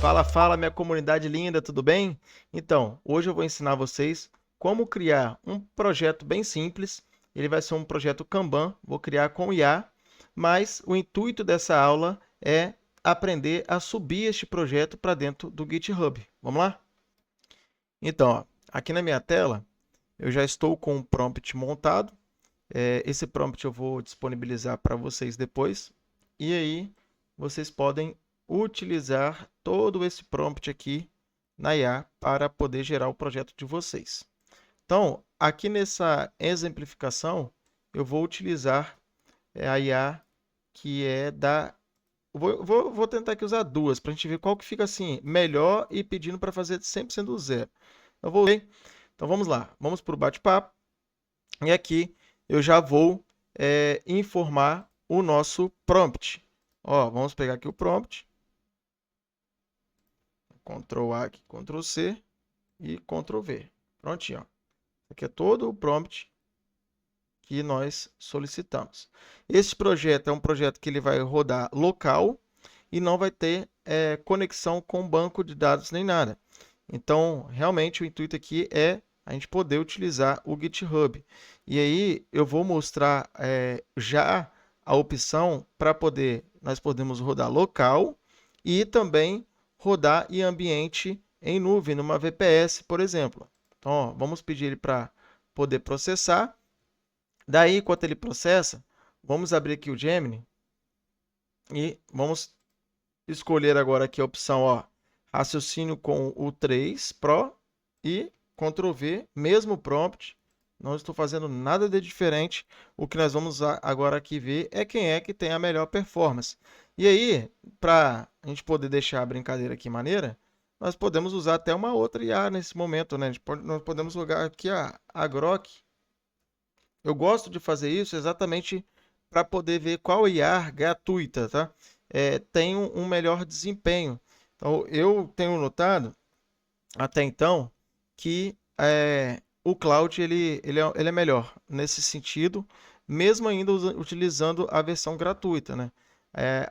Fala, fala, minha comunidade linda, tudo bem? Então, hoje eu vou ensinar vocês como criar um projeto bem simples. Ele vai ser um projeto Kanban, vou criar com IA, mas o intuito dessa aula é aprender a subir este projeto para dentro do GitHub. Vamos lá? Então, ó, aqui na minha tela, eu já estou com um prompt montado. Esse prompt eu vou disponibilizar para vocês depois. E aí, vocês podem utilizar todo esse prompt aqui na IA para poder gerar o projeto de vocês. Então, aqui nessa exemplificação, eu vou utilizar a IA que é da... Vou tentar aqui usar duas, para a gente ver qual que fica assim, melhor e pedindo para fazer 100% do zero. Eu vou ver. Então, vamos lá. Vamos para o bate-papo. E aqui eu já vou informar o nosso prompt. Ó, vamos pegar aqui o prompt. Ctrl A aqui, Ctrl C e Ctrl V. Prontinho, ó. Aqui é todo o prompt que nós solicitamos. Esse projeto é um projeto que ele vai rodar local e não vai ter conexão com banco de dados nem nada. Então, realmente, o intuito aqui é a gente poder utilizar o GitHub. E aí, eu vou mostrar já a opção para nós podemos rodar local e também rodar em ambiente em nuvem, numa VPS, por exemplo. Então, ó, vamos pedir ele para poder processar. Daí, enquanto ele processa, vamos abrir aqui o Gemini e vamos escolher agora aqui a opção, ó, raciocínio com o 3 Pro e Ctrl V, mesmo prompt. Não estou fazendo nada de diferente. O que nós vamos agora aqui ver é quem é que tem a melhor performance. E aí, para a gente poder deixar a brincadeira aqui maneira, nós podemos usar até uma outra IA nesse momento, né? Nós podemos jogar aqui a Grok. Eu gosto de fazer isso exatamente para poder ver qual IA gratuita, tá? Tem um melhor desempenho. Então, eu tenho notado, até então, que o Cloud ele é melhor nesse sentido, mesmo ainda utilizando a versão gratuita, né?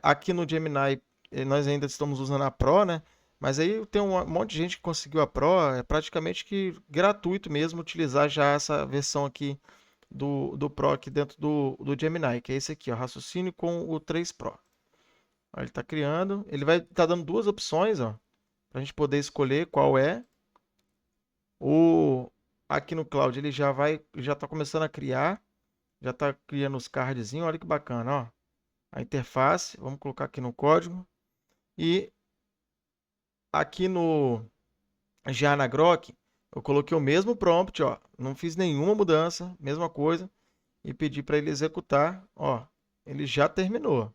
Aqui no Gemini, nós ainda estamos usando a Pro, né? Mas aí tem um monte de gente que conseguiu a Pro, é praticamente que gratuito mesmo utilizar já essa versão aqui do Pro aqui dentro do Gemini, que é esse aqui, ó, raciocínio com o 3 Pro. Ó, ele está criando, ele vai estar dando duas opções, ó, para a gente poder escolher qual é. Aqui no Cloud ele já está começando a criar, já está criando os cardzinhos, olha que bacana, ó. A interface, vamos colocar aqui no código. E aqui já na Grok, eu coloquei o mesmo prompt, ó, não fiz nenhuma mudança, mesma coisa, e pedi para ele executar, ó, ele já terminou.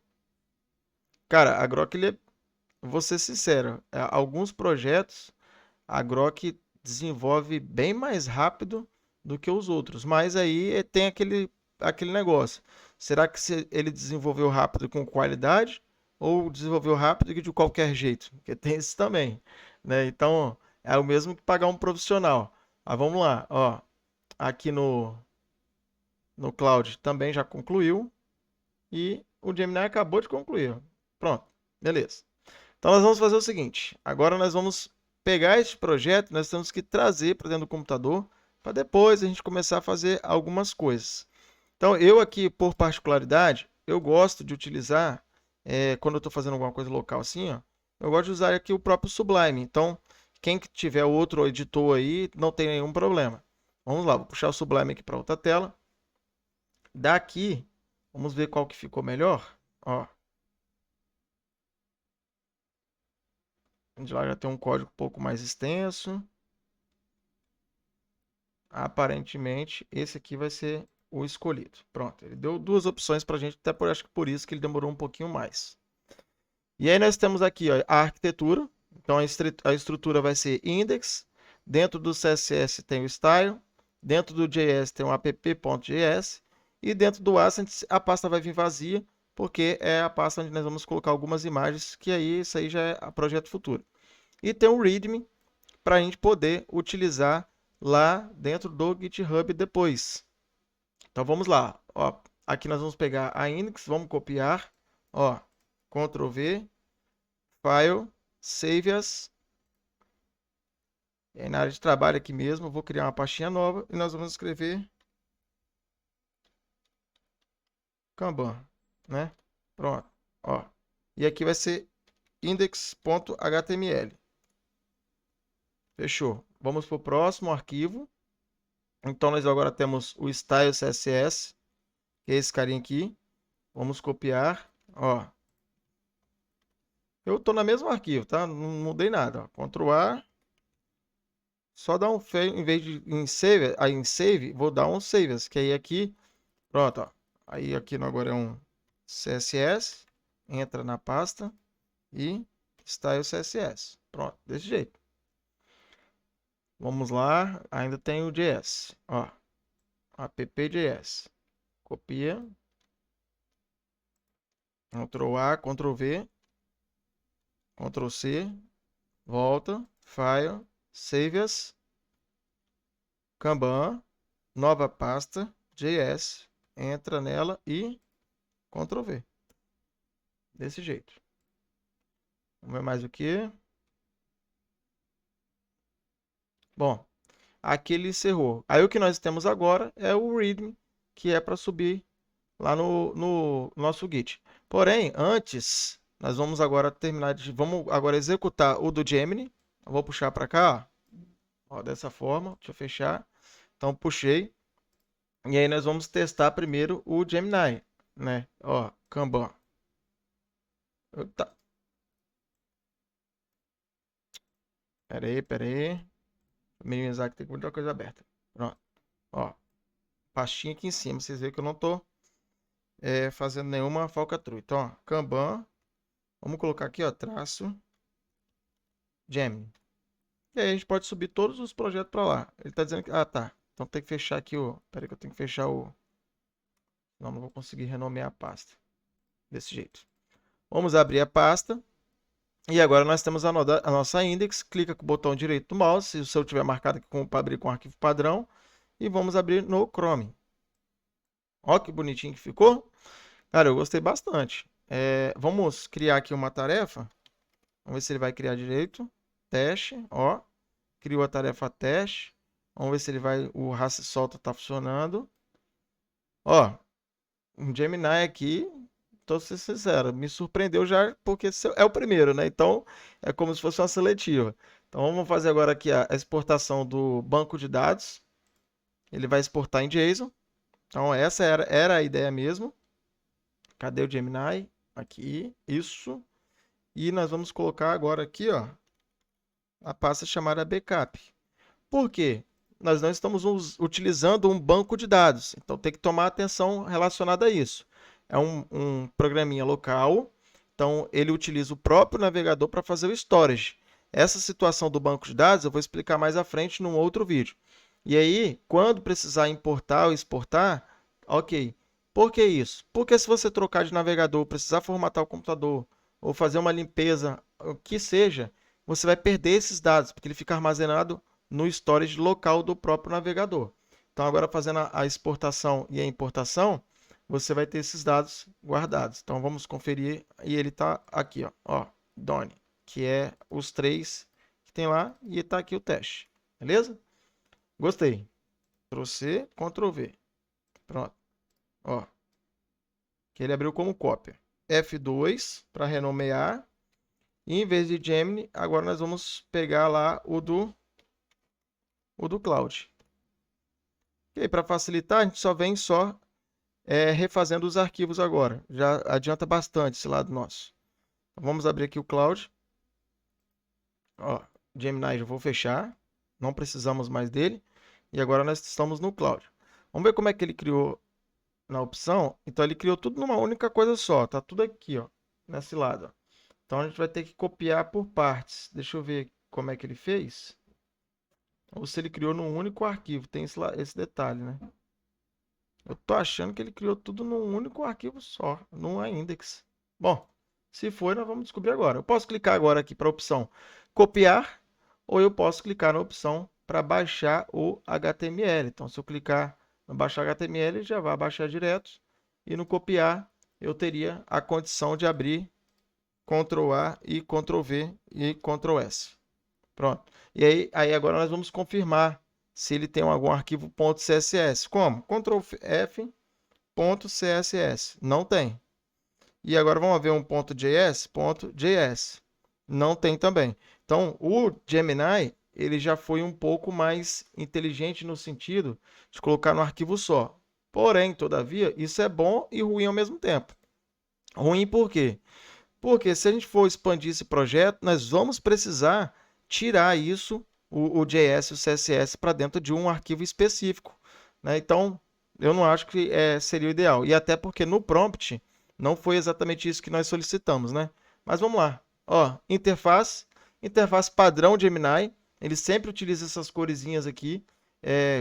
Cara, a Grok, vou ser sincero, alguns projetos a Grok desenvolve bem mais rápido do que os outros, mas aí tem aquele negócio. Será que ele desenvolveu rápido com qualidade ou desenvolveu rápido de qualquer jeito? Porque tem isso também, né? Então, é o mesmo que pagar um profissional. Mas vamos lá, ó, aqui no Cloud também já concluiu e o Gemini acabou de concluir. Pronto, beleza. Então nós vamos fazer o seguinte, agora nós vamos pegar este projeto, nós temos que trazer para dentro do computador, para depois a gente começar a fazer algumas coisas. Então eu aqui, por particularidade, eu gosto de utilizar, quando eu estou fazendo alguma coisa local assim, ó, eu gosto de usar aqui o próprio Sublime. Então, quem tiver outro editor aí, não tem nenhum problema. Vamos lá, vou puxar o Sublime aqui para outra tela. Daqui, vamos ver qual que ficou melhor. Ó, de lá já tem um código um pouco mais extenso. Aparentemente, esse aqui vai ser o escolhido. Pronto, ele deu duas opções para a gente, até acho que por isso que ele demorou um pouquinho mais. E aí nós temos aqui, ó, a arquitetura. Então a estrutura vai ser index. Dentro do CSS tem o style. Dentro do JS tem o app.js. E dentro do Asset a pasta vai vir vazia, porque é a pasta onde nós vamos colocar algumas imagens, que aí isso aí já é projeto futuro. E tem o README para a gente poder utilizar lá dentro do GitHub depois. Então vamos lá, ó, aqui nós vamos pegar a index, vamos copiar, ó, Ctrl V, File, Save as. E aí na área de trabalho aqui mesmo, eu vou criar uma pastinha nova e nós vamos escrever Kanban, né? Pronto, ó. E aqui vai ser index.html. Fechou. Vamos para o próximo arquivo. Então, nós agora temos o style CSS, que é esse carinha aqui. Vamos copiar, ó. Eu estou no mesmo arquivo, tá? Não mudei nada, ó. Ctrl A. Só dar um fail, em vez de em save, vou dar um save as, que aí aqui, pronto, ó. Aí aqui agora é um CSS, entra na pasta e style CSS. Pronto, desse jeito. Vamos lá, ainda tem o JS, ó. app.js. Copia. Ctrl A, Ctrl V, Ctrl C, volta, File, Save as, Kanban, nova pasta, JS, entra nela e Ctrl V. Desse jeito. Vamos ver mais o que? Bom, aqui ele encerrou. Aí o que nós temos agora é o README, que é para subir lá no nosso Git. Porém, antes, nós vamos agora terminar de... Vamos agora executar o do Gemini. Eu vou puxar para cá, ó, dessa forma. Deixa eu fechar. Então, puxei. E aí nós vamos testar primeiro o Gemini, né? Ó, Kanban. Tá. Pera aí. Minimizar que tem muita coisa aberta. Pronto. Ó, pastinha aqui em cima. Vocês veem que eu não tô fazendo nenhuma falcatrua. Então, ó, Kanban. Vamos colocar aqui, ó, traço Gemini. E aí a gente pode subir todos os projetos para lá. Ele está dizendo que... Ah, tá. Então tem que fechar aqui o... Pera aí que eu tenho que fechar o... Não vou conseguir renomear a pasta. Desse jeito. Vamos abrir a pasta. E agora nós temos a nossa index. Clica com o botão direito do mouse. Se o seu tiver marcado aqui para abrir com arquivo padrão. E vamos abrir no Chrome. Ó que bonitinho que ficou. Cara, eu gostei bastante. Vamos criar aqui uma tarefa. Vamos ver se ele vai criar direito. Teste, ó. Criou a tarefa teste. Vamos ver se ele vai... O raça solta tá funcionando. Ó. Um Gemini aqui, tô sendo sincero, me surpreendeu já, porque é o primeiro, né? Então, é como se fosse uma seletiva. Então, vamos fazer agora aqui a exportação do banco de dados. Ele vai exportar em JSON. Então, essa era a ideia mesmo. Cadê o Gemini? Aqui, isso. E nós vamos colocar agora aqui, ó, a pasta chamada backup. Por quê? Nós não estamos utilizando um banco de dados, então tem que tomar atenção relacionada a isso. É um programinha local, então ele utiliza o próprio navegador para fazer o storage. Essa situação do banco de dados eu vou explicar mais à frente num outro vídeo. E aí, quando precisar importar ou exportar, ok. Por que isso? Porque se você trocar de navegador, precisar formatar o computador, ou fazer uma limpeza, o que seja, você vai perder esses dados, porque ele fica armazenado no storage local do próprio navegador. Então, agora fazendo a exportação e a importação, você vai ter esses dados guardados. Então, vamos conferir. E ele está aqui, ó, Done, que é os 3 que tem lá. E está aqui o teste. Beleza? Gostei. Ctrl C, Ctrl V. Pronto. Ó. Que ele abriu como cópia. F2 para renomear. E em vez de Gemini, agora nós vamos pegar lá o do Cloud. E aí, para facilitar, a gente só vem refazendo os arquivos agora. Já adianta bastante esse lado nosso. Vamos abrir aqui o Cloud. Ó, Gemini já vou fechar. Não precisamos mais dele. E agora nós estamos no Cloud. Vamos ver como é que ele criou na opção. Então ele criou tudo numa única coisa só. Tá tudo aqui, ó, nesse lado. Ó. Então a gente vai ter que copiar por partes. Deixa eu ver como é que ele fez. Ou se ele criou num único arquivo. Tem esse detalhe, né? Eu tô achando que ele criou tudo num único arquivo só, numa index. Bom, se for, nós vamos descobrir agora. Eu posso clicar agora aqui para a opção copiar, ou eu posso clicar na opção para baixar o HTML. Então, se eu clicar no baixar HTML, ele já vai baixar direto. E no copiar, eu teria a condição de abrir Ctrl A e Ctrl V e Ctrl S. Pronto. E aí agora nós vamos confirmar se ele tem algum arquivo .css. Como? Ctrl F, .css. Não tem. E agora vamos ver um .js, .js. Não tem também. Então, o Gemini, ele já foi um pouco mais inteligente no sentido de colocar no arquivo só. Porém, todavia, isso é bom e ruim ao mesmo tempo. Ruim por quê? Porque se a gente for expandir esse projeto, nós vamos precisar tirar isso, o JS e o CSS, para dentro de um arquivo específico, né? Então, eu não acho que seria o ideal. E até porque no prompt não foi exatamente isso que nós solicitamos, né? Mas vamos lá. Ó, interface padrão Gemini. Ele sempre utiliza essas coresinhas aqui.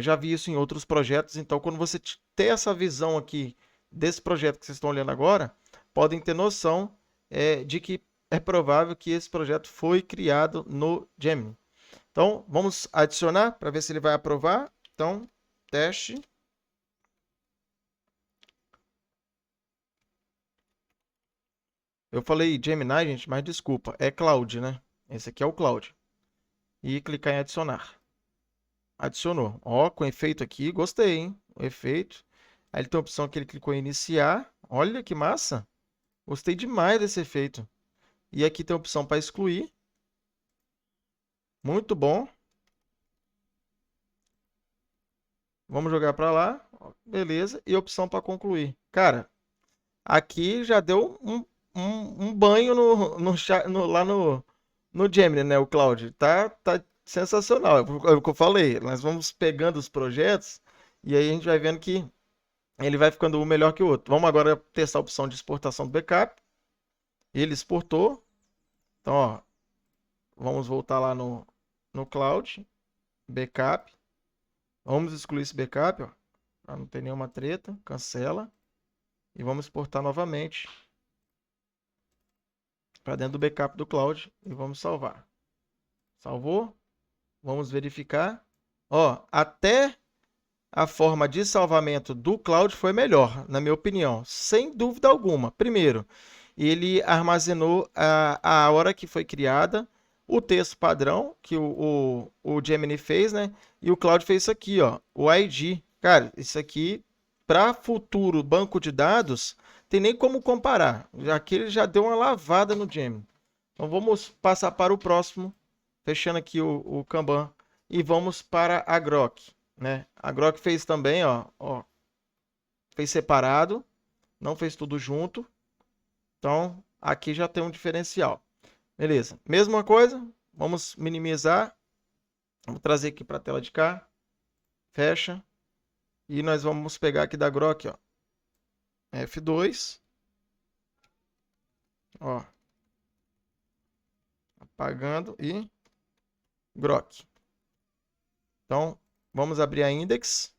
Já vi isso em outros projetos. Então, quando você ter essa visão aqui desse projeto que vocês estão olhando agora, podem ter noção de que é provável que esse projeto foi criado no Gemini. Então, vamos adicionar para ver se ele vai aprovar. Então, teste. Eu falei Gemini, gente, mas desculpa, é Cloud, né? Esse aqui é o Cloud. E clicar em adicionar. Adicionou. Ó, com efeito aqui, gostei, hein? O efeito. Aí ele tem a opção que ele clicou em iniciar. Olha que massa. Gostei demais desse efeito. E aqui tem a opção para excluir. Muito bom. Vamos jogar para lá. Beleza. E opção para concluir. Cara, aqui já deu um banho lá no Gemini, né? O Cloud. Tá sensacional. É o que eu falei. Nós vamos pegando os projetos e aí a gente vai vendo que ele vai ficando um melhor que o outro. Vamos agora testar a opção de exportação do backup. Ele exportou. Então, ó, vamos voltar lá no Cloud. Backup. Vamos excluir esse backup, ó, para não ter nenhuma treta. Cancela. E vamos exportar novamente para dentro do backup do Cloud e vamos salvar. Salvou. Vamos verificar. Ó, até a forma de salvamento do Cloud foi melhor, na minha opinião, sem dúvida alguma. Primeiro, ele armazenou a hora que foi criada, o texto padrão que o Gemini fez, né? E o Cloud fez isso aqui, ó, o ID. Cara, isso aqui, para futuro banco de dados, tem nem como comparar. Já que ele já deu uma lavada no Gemini. Então vamos passar para o próximo, fechando aqui o Kanban, e vamos para a Grok, né? A Grok fez também, ó, fez separado, não fez tudo junto. Então, aqui já tem um diferencial. Beleza. Mesma coisa, vamos minimizar. Vamos trazer aqui para a tela de cá. Fecha. E nós vamos pegar aqui da Grok, ó. F2. Ó. Apagando e Grok. Então, vamos abrir a index.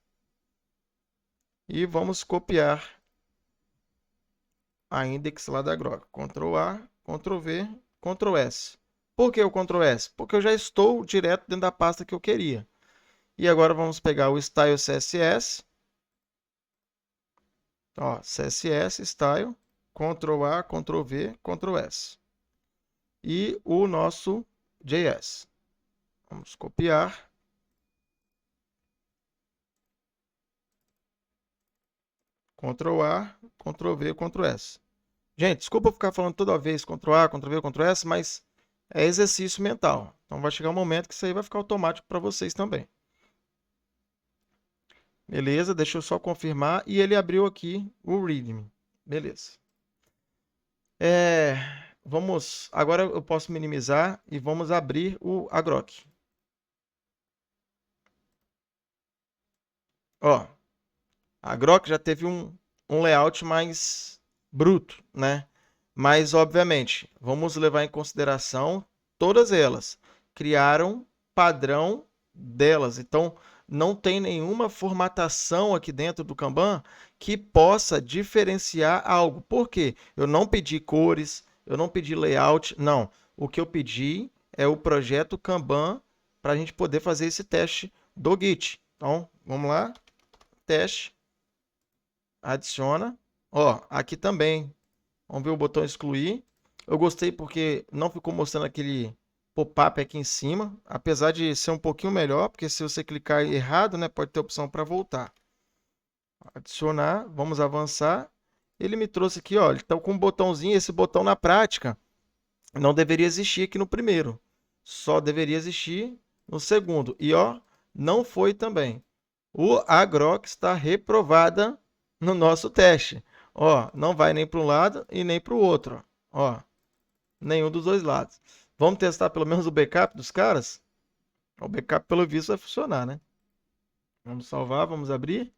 E vamos copiar a index lá da Grok. Ctrl A, Ctrl V, Ctrl S. Por que o Ctrl S? Porque eu já estou direto dentro da pasta que eu queria. E agora vamos pegar o Style CSS. Ó, CSS, Style, Ctrl A, Ctrl V, Ctrl S. E o nosso JS. Vamos copiar. Ctrl A, Ctrl V, Ctrl S. Gente, desculpa eu ficar falando toda vez Ctrl A, Ctrl V, Ctrl S, mas é exercício mental. Então vai chegar um momento que isso aí vai ficar automático para vocês também. Beleza, deixa eu só confirmar. E ele abriu aqui o README. Beleza. Vamos, agora eu posso minimizar e vamos abrir a Grok. Ó, a Grok já teve um layout mais bruto, né? Mas, obviamente, vamos levar em consideração todas elas. Criaram padrão delas. Então, não tem nenhuma formatação aqui dentro do Kanban que possa diferenciar algo. Por quê? Eu não pedi cores, eu não pedi layout, não. O que eu pedi é o projeto Kanban para a gente poder fazer esse teste do Git. Então, vamos lá. Teste. Adiciona. Ó, aqui também. Vamos ver o botão excluir. Eu gostei porque não ficou mostrando aquele pop-up aqui em cima, apesar de ser um pouquinho melhor, porque se você clicar errado, né, pode ter opção para voltar. Adicionar, vamos avançar. Ele me trouxe aqui, ó, então com um botãozinho, esse botão na prática não deveria existir aqui no primeiro, só deveria existir no segundo. E ó, não foi também. A Grok está reprovada no nosso teste. Ó, não vai nem para um lado e nem para o outro. Ó, nenhum dos dois lados. Vamos testar pelo menos o backup dos caras? O backup, pelo visto, vai funcionar, né? Vamos salvar, vamos abrir.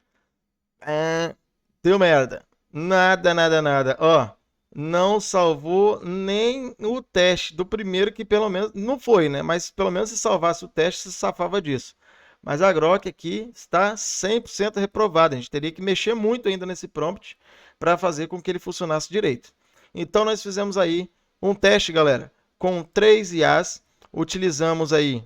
Deu merda. Nada, nada, nada. Ó, não salvou nem o teste do primeiro, que pelo menos não foi, né? Mas pelo menos se salvasse o teste, se safava disso. Mas a Grok aqui está 100% reprovada. A gente teria que mexer muito ainda nesse prompt para fazer com que ele funcionasse direito. Então nós fizemos aí um teste, galera, com 3 IAs. Utilizamos aí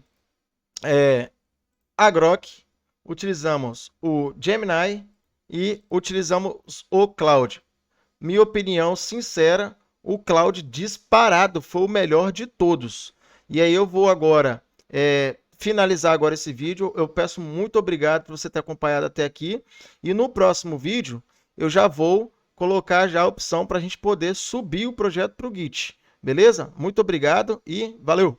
a Grok, utilizamos o Gemini e utilizamos o Claude. Minha opinião sincera, o Claude disparado foi o melhor de todos. E aí eu vou agora finalizar agora esse vídeo. Eu peço muito obrigado por você ter acompanhado até aqui. E no próximo vídeo eu já vou colocar já a opção para a gente poder subir o projeto para o Git. Beleza? Muito obrigado e valeu!